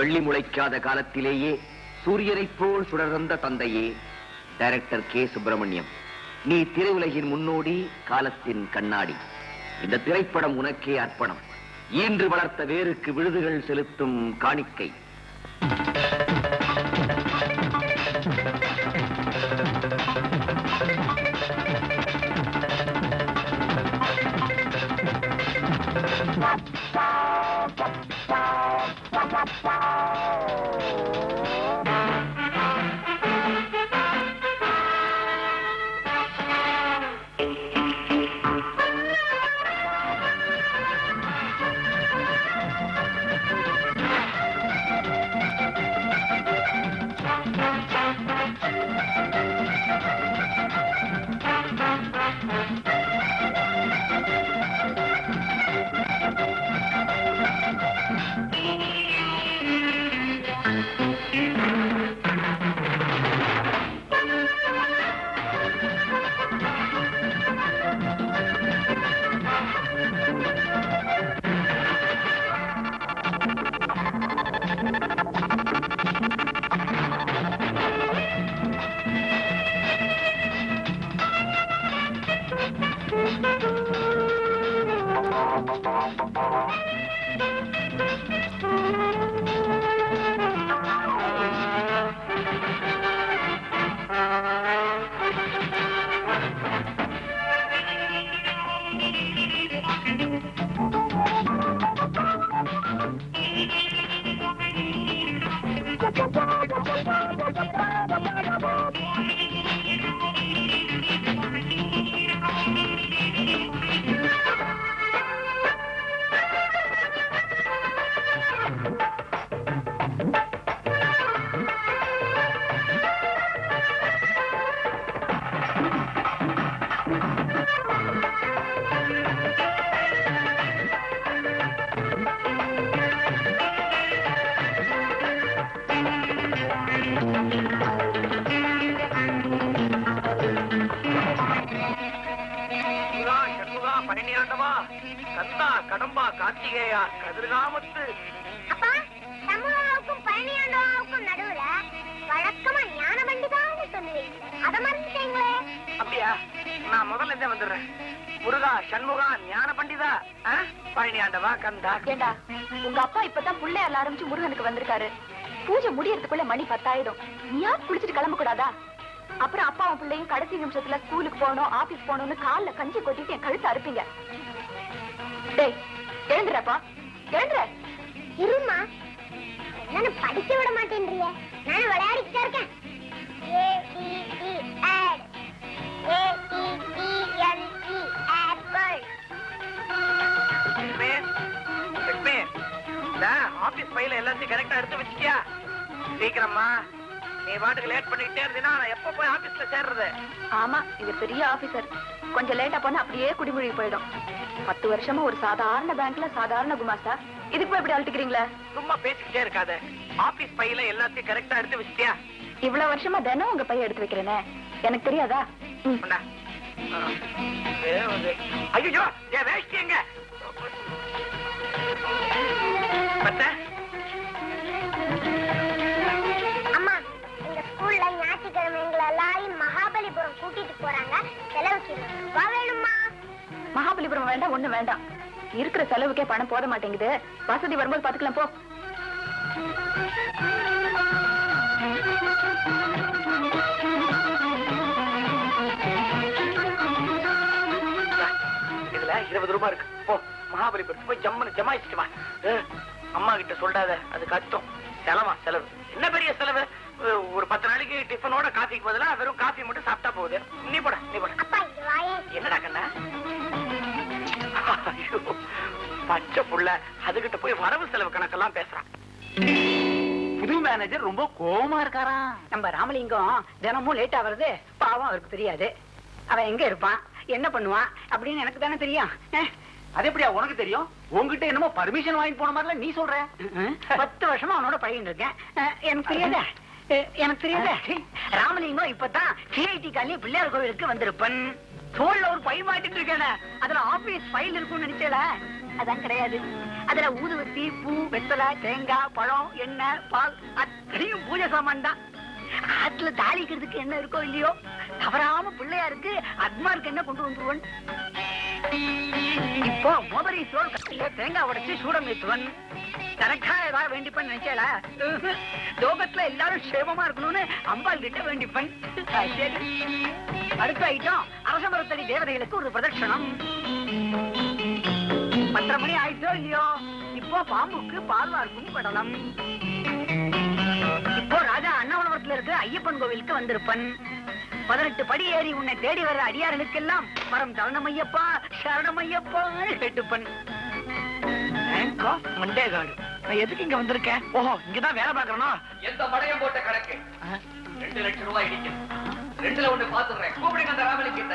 வெள்ளி முளைக்காத காலத்திலேயே சூரியனைப் போல் சுடர்ந்த தந்தையே டைரக்டர் கே. சுப்பிரமணியம், நீ திரையுலகின் முன்னோடி, காலத்தின் கண்ணாடி. இந்த திரைப்படம் உனக்கே அர்ப்பணம். ஈன்று வளர்த்த வேருக்கு விழுதுகள் செலுத்தும் காணிக்கை. கடம்பா கார்த்திகேயா கதிர்காமத்து அப்பா, சமூகவுக்கும் பழனியாண்டவாவுக்கும் நடுவுல வழக்கமா ஞான பண்டிதான்னு சொல்லுவீங்க, அத மறந்துட்டீங்களே. அப்படியா? நான் முதல்ல இருந்தே வந்துடுறேன். முருகா, சண்முகா, ஞான பண்டிதா, பழனியாண்டவா, கந்தா. ஏண்டா, உங்க அப்பா இப்பதான் புள்ளையால ஆரம்பிச்சு முருகனுக்கு வந்திருக்காரு. பூஜை முடியறதுக்குள்ள மணி 10 ஆயிடும். நீயா குளிச்சுட்டு கிளம்ப கூடாதா? அப்புறம் அப்பாவும் பிள்ளையும் கடைசி நிமிஷத்துல ஸ்கூலுக்கு போகணும், ஆபீஸ் போகணும்னு கால்ல கஞ்சி கொட்டிட்டு என் கழுத்து அறுப்பீங்க. டேய், எழுந்துறப்பா, எழுந்துற. இருமா, என்ன படிக்க விட மாட்டேன்றிய? நான் விளையாடிக்கிட்டே இருக்கேன். ஆபீஸ் ஃபைல எல்லாத்தையும் கரெக்டா எடுத்து வச்சிட்டியா? சீக்கிரமா, நீ பாட்டுக்கு லேட் பண்ணிக்கிட்டே இருந்தீனா நான் எப்ப போய் ஆபீஸ்ல சேர்றது? ஆமா, இது பெரிய ஆபீசர். கொஞ்சம் லேட்டா போனா அப்படியே குடிமொழி போயிடும். 10 வருஷமா ஒரு சாதாரண பேங்க்ல சாதாரண குமாஸ்தா, இதுக்கு போய் இப்படி அழட்டிக்கிறீங்களா? சும்மா பேசிக்கிட்டே இருக்காத. ஆபீஸ் ஃபைல எல்லாத்தையும் கரெக்டா எடுத்து வச்சிட்டியா? இவ்வளவு வருஷமா தினம் உங்க பையன் எடுத்து வைக்கிறேனே, எனக்கு தெரியாதா? ஐயோ, என் வேஷ்டி எங்க? அம்மா, இந்த ஸ்கூல்ல ஞாயிற்றுக்கிழமை எங்களை எல்லாரையும் மகாபலிபுரம் கூட்டிட்டு போறாங்க. செலவுக்கு வா வேணுமா? மகாபலிபுரம் வேண்டாம், ஒண்ணு வேண்டாம். இருக்கிற செலவுக்கே பணம் போட மாட்டேங்குது. வசதி வரும்போது பாத்துக்கலாம் போ. இதுல 20 ரூபாய் இருக்கு. போ, மகாபலிபுரத்துக்கு போய் ஜம்முன்னு ஜமாயிச்சுட்டு வா. அம்மா கிட்ட சொல்றாத, அது கஷ்டம். செலவா செலவு? என்ன பெரிய செலவு? ஒரு 10 நாளைக்கு டிஃபனோட காஃபிக்கு பதிலா வெறும் காஃபி மட்டும் சாப்பிட்டா போகுது. நீ போட, நீ போட. என்னடா கண்ணா? பச்சை புள்ள அதுகிட்ட போய் வரவு செலவு கணக்கெல்லாம் பேசுறான். புது மேனேஜர் ரொம்ப கோவமா இருக்காரா? நம்ம ராமலிங்கம் தினமும் லேட்டா வருது, பாவம் அவருக்கு தெரியாது. அவன் எங்க இருப்பான், என்ன பண்ணுவான் அப்படின்னு எனக்கு தானே தெரியும். அது எப்படியா உனக்கு தெரியும்? உங்ககிட்ட என்னமோ பர்மிஷன் வாங்கி போன மாதிரில நீ சொல்ற. 10 வருஷமா அவனோட பழகிட்டு இருக்கேன். எனக்கு தெரியாத, எனக்கு தெரியாத. ராமலிங்கம் இப்பதான் சிஐடி காலனி பிள்ளையார் கோவிலுக்கு வந்திருப்பன். தோல்ல ஒரு பை மாட்டிட்டு இருக்கேன். அதுல ஆபீஸ் ஃபைல் இருக்கும்னு நினைச்சல. அதான் கிடையாது. அதுல ஊதுவத்தி, பூ, வெத்தலை, தேங்காய், பழம், எண்ணெய், பால் அத்தனையும் பூஜை சாமான் தான். ஆத்துல தாளிக்கிறதுக்கு என்ன இருக்கோ இல்லையோ, தவறாம பிள்ளையாருக்கு அத்மாருக்கு என்ன கொண்டு வந்துருவன். இப்போ மோபரீஸ்வரர் கட்டில தேங்காய் உடைச்சு சூடம் ஏற்றுவன். தனக்கா ஏதாவது வேண்டிப்பன் நினைச்சேடா? லோகத்துல எல்லாரும் சேமமா இருக்கணும்னு அம்பாள் கிட்ட வேண்டிப்பன். அடுத்த ஐட்டம் அரசமரத்தடி தேவதைகளுக்கு ஒரு பிரதட்சணம். 10:30 மணி ஆயிட்டோ இல்லையோ, இப்போ பாம்புக்கு பால்வார்க்கும் படலம். இப்போ ராஜா அண்ணாவளவரத்துல இருக்கிற ஐயப்பன் கோவிலுக்கு வந்திருப்பன். 18 படி ஏறி உன்னை தேடி வர அடியார்களுக்கெல்லாம் மரம் சரணமையப்பா சரணமையப்பான்னு கேட்டுப்பன். மண்டேகாடு, நான் எதுக்கு இங்க வந்திருக்கேன்? ஓஹோ, இங்கதான் வேலை பாக்குறேனா? எந்த மடையம் போட்ட கணக்கு 2 லட்சம் ரூபாய் இடிக்கும். 2ல 1 பாத்துறேன். கூப்பிடுங்க அந்த ராமலி கிட்ட.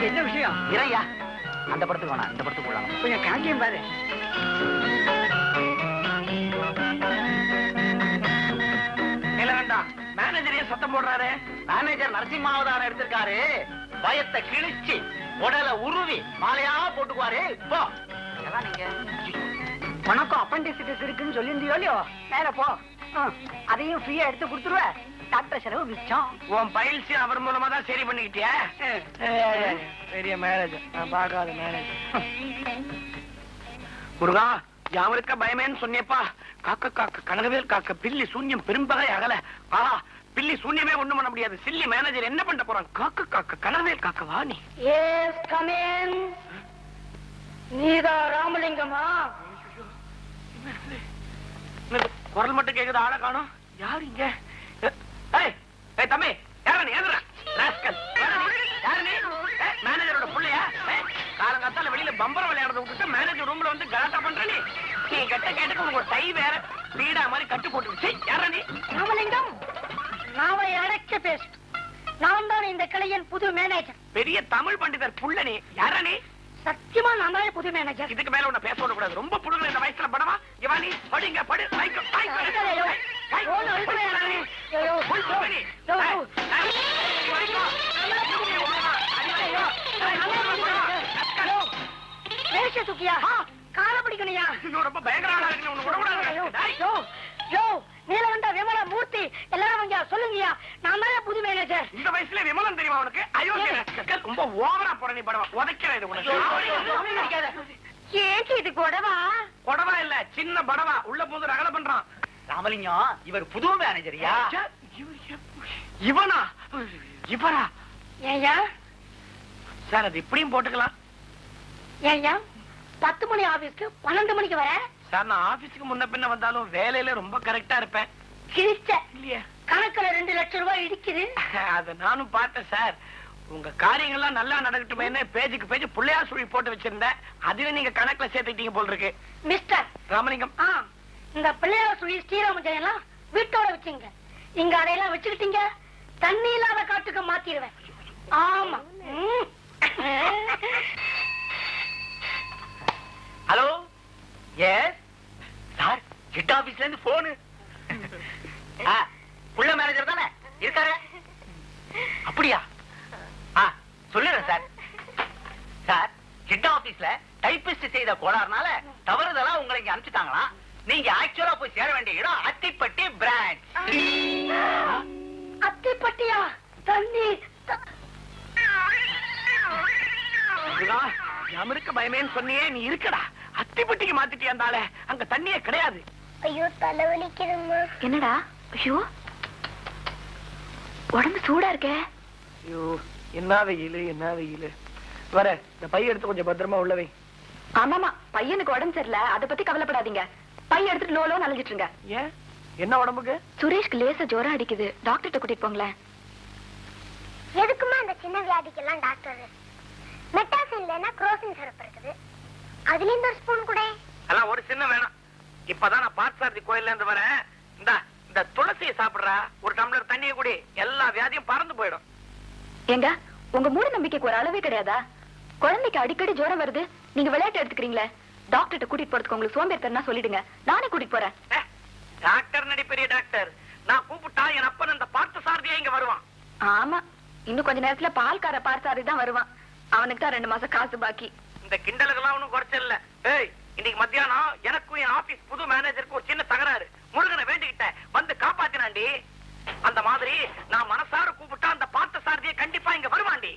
என்ன விஷயம்? இறையா, அந்த படத்துக்கு வேணாம், இந்த படத்துக்கு போலாம். கொஞ்சம் காங்கியம் பாரு. மேனேஜரே சத்தம் போடுறாரு. மேனேஜர் நரசிம்மாவதாரம் எடுத்திருக்காரு. பயத்தை கிழிச்சு உடலை உருவி மாலையா போட்டுக்குவாரு. இப்போ உனக்கும் அப்பண்டிசிட்டிஸ் இருக்குன்னு சொல்லியிருந்தியோ இல்லையோ, நேர போ. அதையும் ஃப்ரீயா எடுத்து கொடுத்துருவ. டாக்டர் செலவு மிச்சம். உன் பயிற்சி அவர் மூலமா தான் சரி பண்ணிக்கிட்டியா? பெரிய மேனேஜர், நான் பார்க்காத மேனேஜர். முருகா, யாவருக்க பயமேன்னு சொன்னியப்பா. காக்க காக்க கனகவேல் காக்க பில்லி சூன்யம் பெரும்பகை அகல. ஆஹா, பில்லி சூன்யமே ஒண்ணும் பண்ண முடியாது. சில்லி மேனேஜர் என்ன பண்ண போறான்? காக்க காக்க கனகவேல் காக்க வா நீ. Yes, come in. நீதான் ராமலிங்கமா? குரல் மட்டும் கேக்குது, ஆளை காணோம். யாரு இங்க? தம்பி, மேனேஜரோட புள்ளையா? காலங்காத்தால வெளியில பம்பரம் விளையாடுறத விட்டுட்டு மேனேஜர் ரூம்ல வந்து கலாட்டா பண்ற நீ. நீ கட்ட கேட்டுக்கு உங்க டை வேற பீடா மாதிரி கட்டு போட்டு. யாரா நீ? ராமலிங்கம், நாவை அடைக்க பேசு. நான் தான் இந்த கிளையின் புது மேனேஜர். பெரிய தமிழ் பண்டிதர் புள்ள நீ. யாரா நீ? சத்தியமா நான் தான் புது மேனேஜர். இதுக்கு மேல உன்னை பேச கூடாது. ரொம்ப புடுங்க இந்த வயசுல படமா. இவானி படிங்க, படு. கால பிடிக்கணையா? ரொம்ப பயங்கரமா இருக்கு. உன்னை விடக்கூடாது. நீலகண்ட விமல மூர்த்தி, எல்லாரும் வாங்க சொல்லுங்கயா. நான் தான் புது மேனேஜர். இந்த வயசுல விமலம் தெரியுமா உனக்கு? அயோக்கிய, ரொம்ப ஓவரா போற நீ படமா. உதைக்கிறேன் இது உனக்கு. ஏன் இது கொடவா? கொடவா இல்ல, சின்ன படவா. உள்ள போது ரகல பண்றான். ராமலிங்கம், இவர் புது மேனேஜரியா? இவனா? இவரா? ஏயா சார், அது இப்படியும் போட்டுக்கலாம். ஏயா 10 மணி ஆபீஸ்க்கு 12 மணிக்கு வர? சார், நான் ஆபீஸ்க்கு முன்ன பின்ன வந்தாலும் வேலையில ரொம்ப கரெக்டா இருப்பேன். கிழிச்ச இல்லையா? கணக்குல 2 லட்சம் ரூபாய் இடிக்குது. அத நானும் பார்த்தேன் சார். உங்க காரியங்கள்லாம் நல்லா நடக்கட்டுமேன்னு பேஜுக்கு பேஜ் புள்ளையா சுழி போட்டு வச்சிருந்தேன். அதுல நீங்க கணக்குல சேர்த்துட்டீங்க போல் இருக்கு. மிஸ்டர் ராமலிங்கம், இந்த பிள்ளையார் சுழி ஸ்ரீராமஜெயம் எல்லாம் வீட்டோட வச்சுங்க. இங்க அதையெல்லாம் வச்சுக்கிட்டீங்க, தண்ணி இல்லாத காட்டுக்கு மாத்திடுவேன். ஆமா. ஹலோ, எஸ் சார், ஹெட் ஆபீஸ்ல இருந்து போனு. புள்ள மேனேஜர் தானே இருக்காரு? அப்படியா? சொல்லுறேன் சார். சார், ஹெட் ஆபீஸ்ல டைபிஸ்ட் செய்த கோளாறுனால தவறுதலா உங்களை இங்க அனுப்பிச்சிட்டாங்களா? நீங்க ஆக்சுவலா போய் சேர வேண்டிய இடம் அத்திப்பட்டி பிரான்ச். அத்திப்பட்டியா? தண்ணி அமெரிக்க பயமேன்னு சொன்னியே, நீ இருக்கடா. அத்திப்பட்டிக்கு மாத்திட்டியாந்தால அங்க தண்ணியே கிடையாது. ஐயோ, தலைவலிக்குதுமா. என்னடா? ஐயோ, உடம்பு சூடா இருக்க. ஐயோ, என்ன வெயிலு, என்ன வெயிலு. வர, இந்த பைய எடுத்து கொஞ்சம் பத்திரமா உள்ளவை. ஆமாமா, பையனுக்கு உடம்பு சரியில்லை, அதை பத்தி கவலைப்படாதீங்க. பைய எடுத்துட்டு லோலோ நலஞ்சிட்டுருங்க. ஏன், என்ன உடம்புக்கு? சுரேஷ்க்கு லேசா ஜுரம் அடிக்குது, டாக்டர்கிட்ட கூட்டிட்டு போங்களேன். எதுக்குமா அந்த சின்ன வியாதிக்கெல்லாம் டாக்டர்? மெட்டாசின் இல்லைன்னா குரோசின் சிறப்பு இருக்குது, அதுல இந்த ஒரு ஸ்பூன் கூட. அதான் ஒரு சின்ன வேணும். இப்பதான் நான் பார்த்தசாரதி கோயில்ல இருந்து வரேன். இந்த துளசியை சாப்பிடுறா, ஒரு டம்ளர் தண்ணியை குடி, எல்லா வியாதியும் பறந்து போயிடும். ஏங்க, உங்க மூட நம்பிக்கைக்கு ஒரு அளவே கிடையாதா? குழந்தைக்கு அடிக்கடி ஜுரம் வருது, நீங்க விளையாட்டு எடுத்துக்கிறீங்களே. டாக்டர்கிட்ட கூட்டிட்டு போறதுக்கு உங்களுக்கு சோம்பேறித்தனம்னா சொல்லிடுங்க, நானே கூட்டிட்டு போறேன். டாக்டர் நடி பெரிய டாக்டர். நான் கூப்பிட்டா என் அப்பன் அந்த பார்த்த சாரதியா இங்க வருவான். ஆமா, இன்னும் கொஞ்ச நேரத்துல பால்கார பார்த்தாரு தான் வருவான். அவனுக்கு தான் 2 மாசம் காசு பாக்கி. இந்த கிண்டலுக்கெல்லாம் ஒண்ணும் குறைச்சல. ஏய், இன்னைக்கு மத்தியானம் எனக்கும் என் ஆபீஸ் புது மேனேஜருக்கு ஒரு சின்ன தகராறு. முருகனை வேண்டிக்கிட்டேன், வந்து காப்பாத்தினாண்டி. அந்த மாதிரி நான் மனசார கூப்பிட்டா அந்த பார்த்த சாரதியை கண்டிப்பா இங்க வருவாண்டி.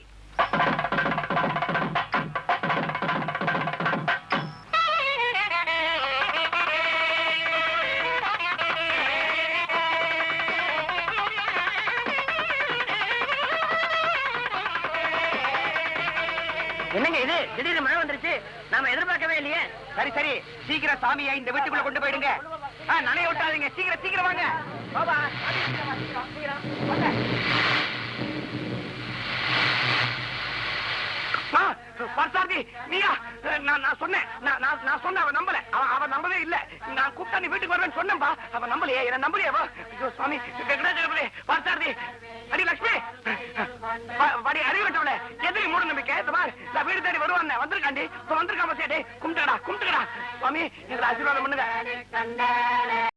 என்னங்க இது திடீர்னு மழை வந்துருச்சு, நாம எதிர்பார்க்கவே இல்லையே. சரி சரி, சீக்கிரம் சாமியை இந்த வீட்டுக்குள்ள கொண்டு போயிடுங்க. நனைய விட்டாதீங்க, சீக்கிரம் சீக்கிரம் வாங்க. பார்த்தாதி நீயா? நான் சொன்னேன், நான் சொன்ன அவன் நம்பல. அவன் நம்பவே இல்ல. நான் கூப்பிட்டா நீ வீட்டுக்கு வருவேன்னு சொன்னேன்பா. அவன் நம்பலையே, என்ன நம்பலையே. சுவாமி பார்த்தாதி. அடி லட்சுமி, வடி அறிவிட்டவளே, எதிரி மூட நம்பிக்கை. நான் வீடு தேடி வருவான் வந்திருக்காண்டி. வந்திருக்காம சேட்டே, கும்பிட்டுக்கடா கும்பிட்டுக்கடா. சுவாமி எங்களை ஆசீர்வாதம் பண்ணுங்க.